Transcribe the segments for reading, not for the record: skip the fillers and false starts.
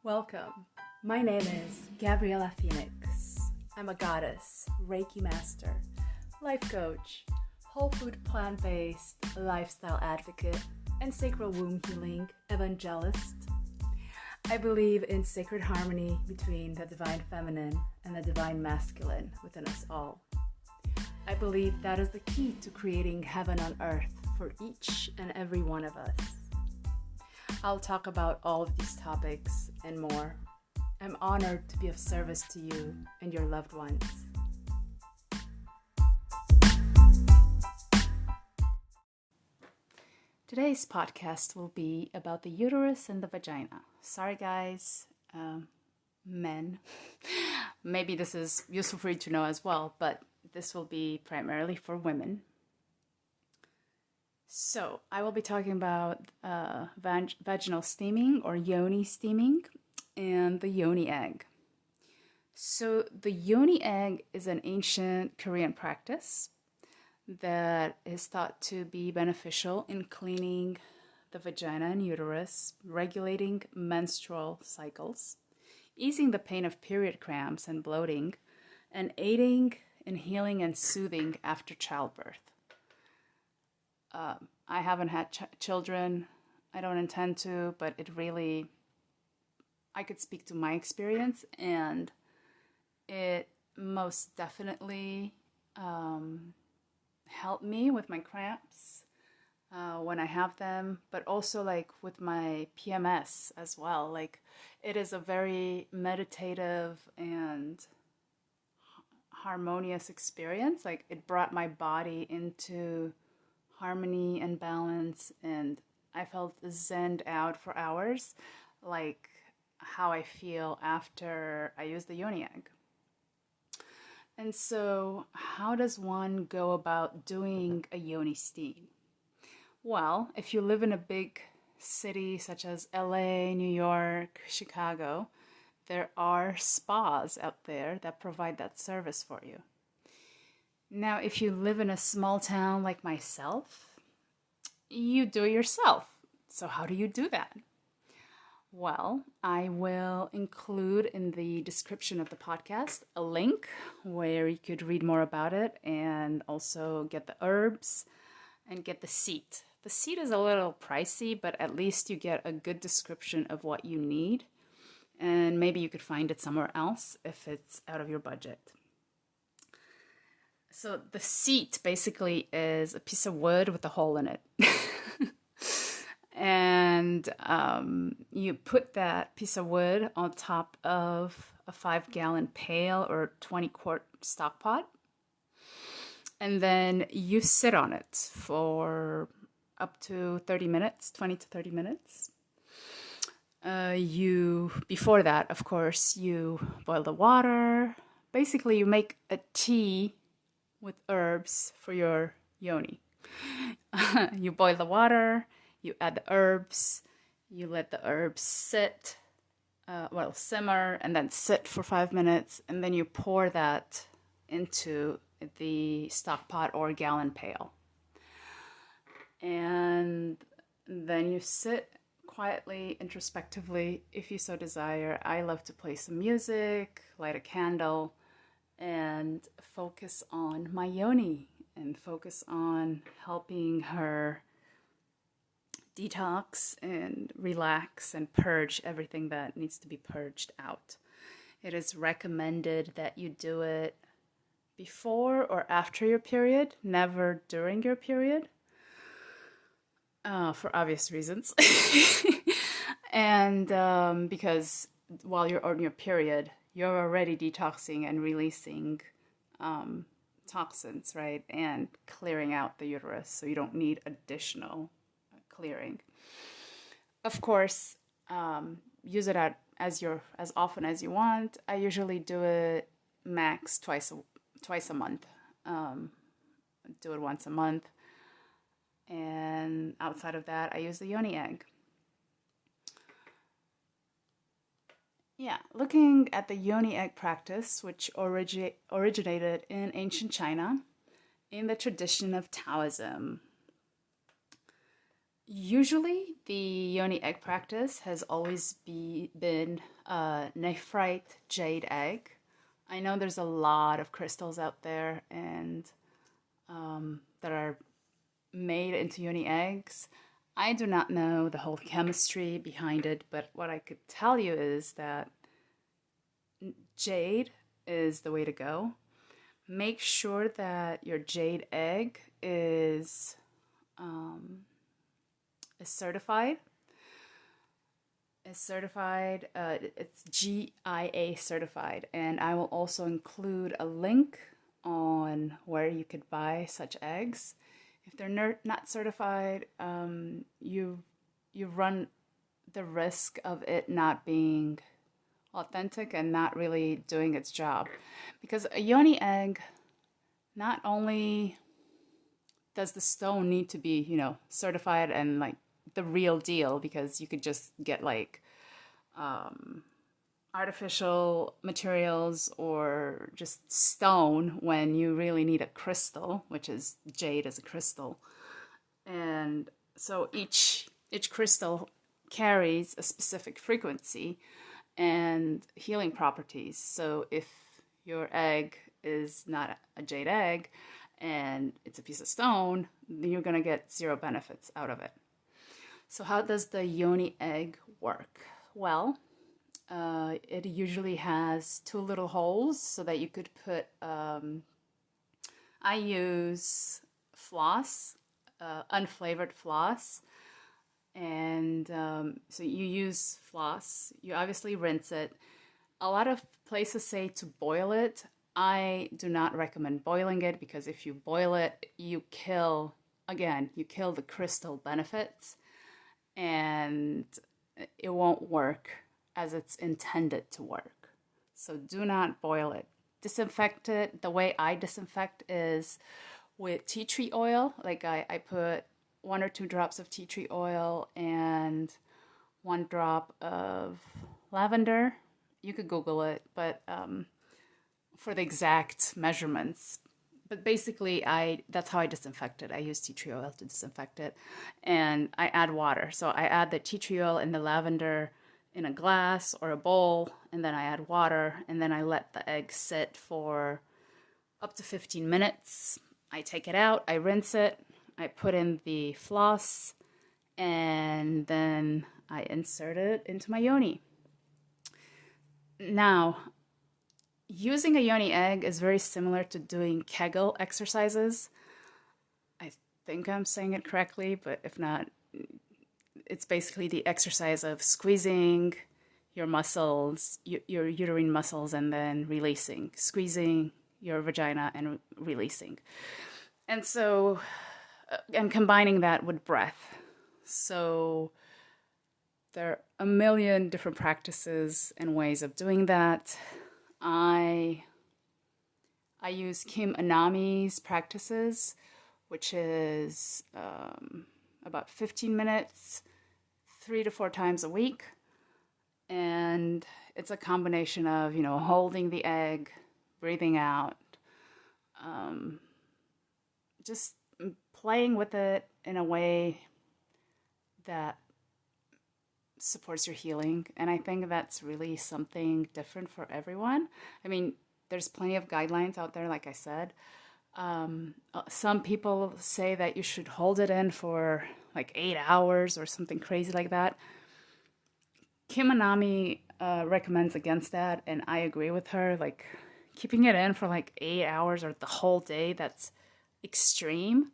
Welcome. My name is Gabriela Phoenix. I'm a goddess, Reiki master, life coach, whole food plant-based lifestyle advocate, and sacral womb healing evangelist. I believe in sacred harmony between the divine feminine and the divine masculine within us all. I believe that is the key to creating heaven on earth for each and every one of us. I'll talk about all of these topics and more. I'm honored to be of service to you and your loved ones. Today's podcast will be about the uterus and the vagina. Sorry guys, men. Maybe this is useful for you to know as well, but this will be primarily for women. So, I will be talking about vaginal steaming or yoni steaming and the yoni egg. So, the yoni egg is an ancient Korean practice that is thought to be beneficial in cleaning the vagina and uterus, regulating menstrual cycles, easing the pain of period cramps and bloating, and aiding in healing and soothing after childbirth. I haven't had children. I don't intend to, but I could speak to my experience, and it most definitely helped me with my cramps when I have them, but also like with my PMS as well. Like, it is a very meditative and harmonious experience. Like, it brought my body into harmony and balance, and I felt zenned out for hours, like how I feel after I use the yoni egg. And so, how does one go about doing a yoni steam? Well, if you live in a big city such as LA, New York, Chicago, there are spas out there that provide that service for you. Now, if you live in a small town like myself, you do it yourself. So how do you do that? Well, I will include in the description of the podcast a link where you could read more about it and also get the herbs and get the seat. The seat is a little pricey, but at least you get a good description of what you need. And maybe you could find it somewhere else if it's out of your budget. So the seat basically is a piece of wood with a hole in it. And you put that piece of wood on top of a 5-gallon pail or 20-quart stock pot. And then you sit on it for up to 30 minutes, 20 to 30 minutes. Before that, of course, you boil the water. Basically, you make a tea with herbs for your yoni. You boil the water, you add the herbs, you let the herbs simmer and then sit for 5 minutes, and then you pour that into the stock pot or gallon pail. And then you sit quietly, introspectively, if you so desire. I love to play some music, light a candle, and focus on my yoni and focus on helping her detox and relax and purge everything that needs to be purged out. It is recommended that you do it before or after your period, never during your period, for obvious reasons. And because while you're on your period, you're already detoxing and releasing toxins, right? And clearing out the uterus, so you don't need additional clearing. Of course, use it as often as you want. I usually do it max twice a month. Do it once a month. And outside of that, I use the yoni egg. Yeah, looking at the yoni egg practice, which originated in ancient China in the tradition of Taoism. Usually, the yoni egg practice has always been nephrite jade egg. I know there's a lot of crystals out there and that are made into yoni eggs. I do not know the whole chemistry behind it, but what I could tell you is that jade is the way to go. Make sure that your jade egg is certified. It's GIA certified, and I will also include a link on where you could buy such eggs. If they're not certified, you run the risk of it not being authentic and not really doing its job, because a yoni egg, not only does the stone need to be, certified and like the real deal, because you could just get like artificial materials or just stone when you really need a crystal, which is jade as a crystal. And so each crystal carries a specific frequency and healing properties. So if your egg is not a jade egg and it's a piece of stone, then you're going to get zero benefits out of it. So how does the yoni egg work? Well, it usually has two little holes so that you could put, I use floss, unflavored floss. And so you use floss, you obviously rinse it. A lot of places say to boil it. I do not recommend boiling it, because if you boil it, you kill the crystal benefits, and it won't work as it's intended to work. So do not boil it. Disinfect it. The way I disinfect is with tea tree oil. Like I put 1 or 2 drops of tea tree oil and 1 drop of lavender. You could Google it, but for the exact measurements. But basically, that's how I disinfect it. I use tea tree oil to disinfect it, and I add water. So I add the tea tree oil and the lavender in a glass or a bowl, and then I add water, and then I let the egg sit for up to 15 minutes. I take it out, I rinse it, I put in the floss, and then I insert it into my yoni. Now, using a yoni egg is very similar to doing Kegel exercises. I think I'm saying it correctly, but if not, it's basically the exercise of squeezing your muscles, your uterine muscles, and then releasing, squeezing your vagina and releasing. And so, and combining that with breath. So there are a million different practices and ways of doing that. I use Kim Anami's practices, which is about 15 minutes, 3 to 4 times a week. And it's a combination of, holding the egg, breathing out, just playing with it in a way that supports your healing. And I think that's really something different for everyone. I mean, there's plenty of guidelines out there, like I said. Some people say that you should hold it in for like 8 hours or something crazy like that. Kim Anami recommends against that, and I agree with her. Like, keeping it in for like 8 hours or the whole day, that's extreme.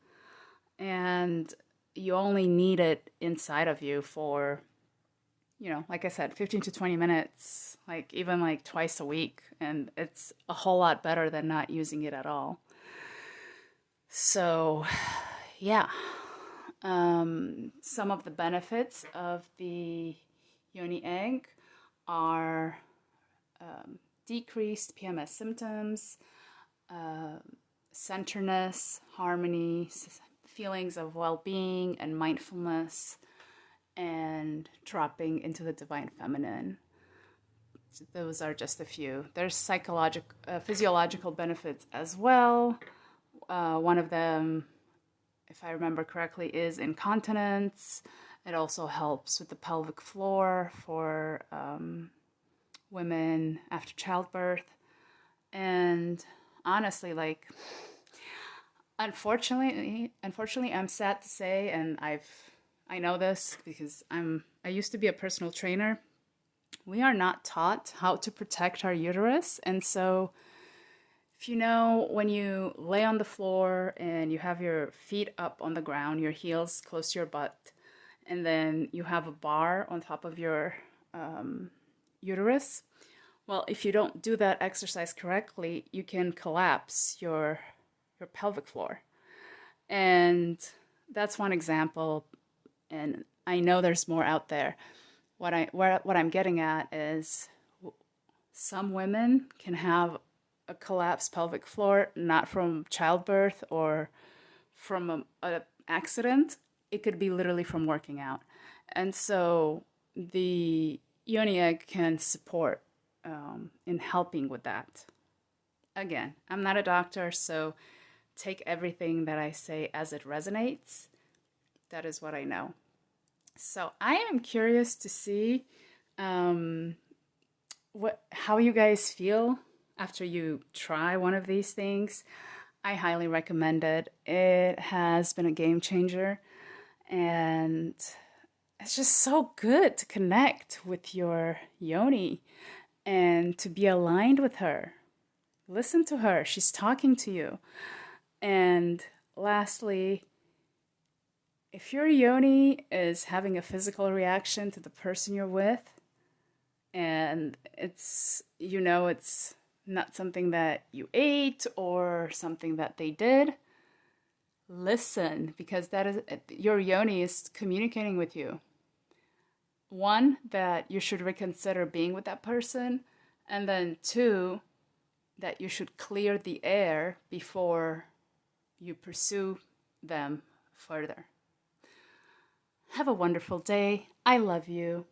And you only need it inside of you for, like I said, 15 to 20 minutes, like even like twice a week. And it's a whole lot better than not using it at all. So, yeah. Some of the benefits of the yoni egg are decreased PMS symptoms, centeredness, harmony, feelings of well-being and mindfulness, and dropping into the divine feminine. Those are just a few. There's physiological benefits as well. One of them if I remember correctly, is incontinence. It also helps with the pelvic floor for women after childbirth. And honestly, like, unfortunately, I'm sad to say, and I know this because I used to be a personal trainer. We are not taught how to protect our uterus, and so if you know, when you lay on the floor and you have your feet up on the ground, your heels close to your butt, and then you have a bar on top of your uterus. Well, if you don't do that exercise correctly, you can collapse your pelvic floor. And that's one example. And I know there's more out there. What I'm getting at is some women can have a collapsed pelvic floor, not from childbirth or from an accident. It could be literally from working out. And so the yoni egg can support in helping with that. Again, I'm not a doctor, so take everything that I say as it resonates. That is what I know. So I am curious to see how you guys feel after you try one of these things. I highly recommend it. It has been a game changer, and it's just so good to connect with your yoni and to be aligned with her. Listen to her. She's talking to you. And lastly, if your yoni is having a physical reaction to the person you're with, and it's not something that you ate or something that they did, listen, because that is your yoni is communicating with you. One, that you should reconsider being with that person, and then two, that you should clear the air before you pursue them further. Have a wonderful day. I love you.